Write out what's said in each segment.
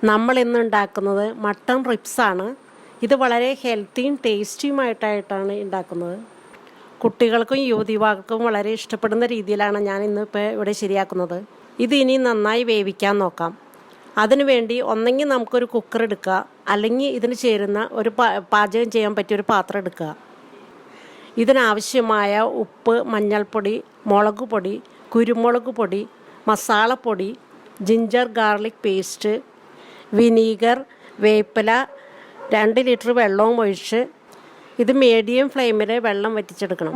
നമ്മൾ ഇന്ന് ഉണ്ടാക്കുന്നത് മട്ടൺ റിബ്സാണ്. ഇത് വളരെ ഹെൽത്തിയും ടേസ്റ്റിയുമായിട്ടാണ് ഉണ്ടാക്കുന്നത്. കുട്ടികൾക്കും യുവതിവാക്കൾക്കും വളരെ ഇഷ്ടപ്പെടുന്ന രീതിയിലാണ് ഞാൻ ഇന്നിപ്പോൾ ഇവിടെ ശരിയാക്കുന്നത്. ഇത് ഇനി നന്നായി വേവിക്കാൻ നോക്കാം. അതിനുവേണ്ടി ഒന്നെങ്കിൽ നമുക്കൊരു കുക്കർ എടുക്കുക, അല്ലെങ്കിൽ ഇതിന് ചേരുന്ന ഒരു പാചകം ചെയ്യാൻ പറ്റിയൊരു പാത്രം എടുക്കുക. ഇതിനാവശ്യമായ ഉപ്പ്, മഞ്ഞൾപ്പൊടി, മുളക് പൊടി, കുരുമുളക് പൊടി, മസാലപ്പൊടി, ജിഞ്ചർ ഗാർലിക് പേസ്റ്റ്, വിനീഗർ, വേപ്പില, 2 ലിറ്റർ വെള്ളവും ഒഴിച്ച് ഇത് മീഡിയം ഫ്ലെയിമിൽ വെള്ളം വറ്റിച്ചെടുക്കണം.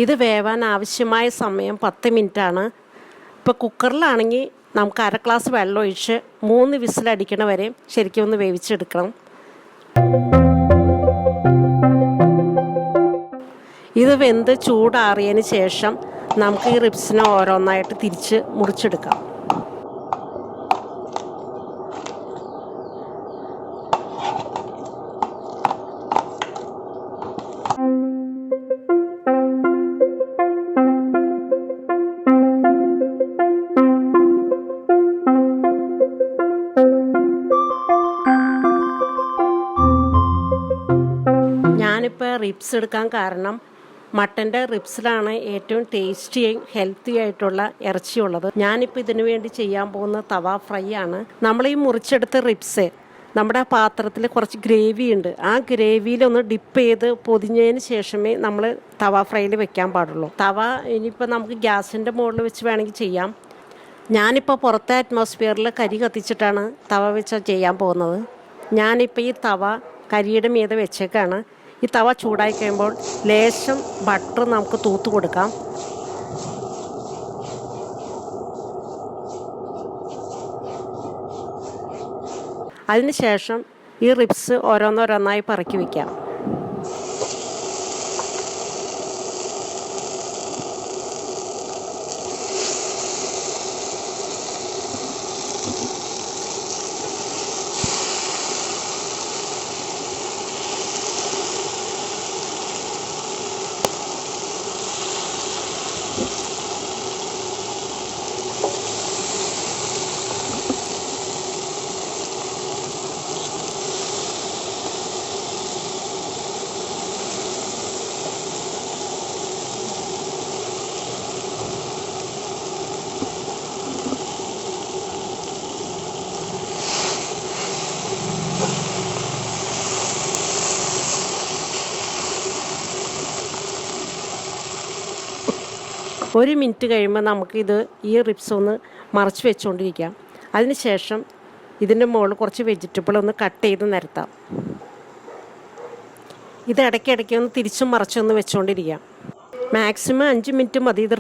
ഇത് വേവാൻ ആവശ്യമായ സമയം 10 മിനിറ്റാണ്. ഇപ്പോൾ കുക്കറിലാണെങ്കിൽ നമുക്ക് 1/2 ഗ്ലാസ് വെള്ളം ഒഴിച്ച് 3 വിസിലടിക്കണ വരെ ശരിക്കും ഒന്ന് വേവിച്ചെടുക്കണം. ഇത് വെന്ത് ചൂടാറിയതിന് ശേഷം നമുക്ക് ഈ റിബ്സിനെ ഓരോന്നായിട്ട് തിരിച്ച് മുറിച്ചെടുക്കാം. ഞാനിപ്പോൾ റിബ്സ് എടുക്കാൻ കാരണം മട്ടൻ്റെ റിബ്സിലാണ് ഏറ്റവും ടേസ്റ്റിയും ഹെൽത്തി ആയിട്ടുള്ള ഇറച്ചിയുള്ളത്. ഞാനിപ്പോൾ ഇതിനു വേണ്ടി ചെയ്യാൻ പോകുന്ന തവ ഫ്രൈ ആണ്. നമ്മൾ ഈ മുറിച്ചെടുത്ത റിബ്സ് നമ്മുടെ പാത്രത്തിൽ കുറച്ച് ഗ്രേവി ഉണ്ട്. ആ ഗ്രേവിയിലൊന്ന് ഡിപ്പ് ചെയ്ത് പൊതിഞ്ഞതിന് ശേഷമേ നമ്മൾ തവ ഫ്രൈയിൽ വെക്കാൻ പാടുള്ളൂ. തവ ഇനിയിപ്പോൾ നമുക്ക് ഗ്യാസിൻ്റെ മുകളിൽ വെച്ച് വേണമെങ്കിൽ ചെയ്യാം. ഞാനിപ്പോൾ പുറത്തെ അറ്റ്മോസ്ഫിയറിൽ കരി കത്തിച്ചിട്ടാണ് തവ വെച്ച് ചെയ്യാൻ പോകുന്നത്. ഞാനിപ്പോൾ ഈ തവ കരിയുടെ മീതെ വെച്ചേക്കാണ്. ഈ തവ ചൂടായി കഴിയുമ്പോൾ ലേശം ബട്ടർ നമുക്ക് തൂത്ത് കൊടുക്കാം. അതിനുശേഷം ഈ റിബ്സ് ഓരോന്നോരോന്നായി പറക്കി വയ്ക്കാം. ഒരു മിനിറ്റ് കഴിയുമ്പോൾ നമുക്കിത് ഈ റിബ്സ് ഒന്ന് മറച്ച് വെച്ചുകൊണ്ടിരിക്കാം. അതിനുശേഷം ഇതിൻ്റെ മുകളിൽ കുറച്ച് വെജിറ്റബിൾ ഒന്ന് കട്ട് ചെയ്ത് നിരത്താം. ഇത് ഇടയ്ക്കിടയ്ക്ക് ഒന്ന് തിരിച്ചും മറച്ചൊന്ന് വെച്ചുകൊണ്ടിരിക്കാം. മാക്സിമം 5 മിനിറ്റ് മതി ഇത്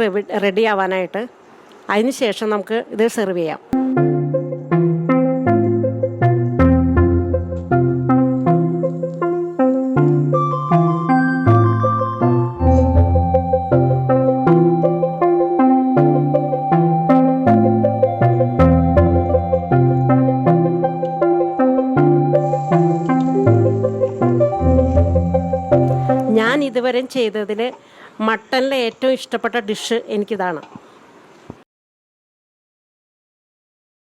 റെഡി ആവാനായിട്ട്. അതിനുശേഷം നമുക്ക് ഇത് സെർവ് ചെയ്യാം. ഞാൻ ഇതുവരെ ചെയ്തതിൽ മട്ടനിലെ ഏറ്റവും ഇഷ്ടപ്പെട്ട ഡിഷ് എനിക്കിതാണ്.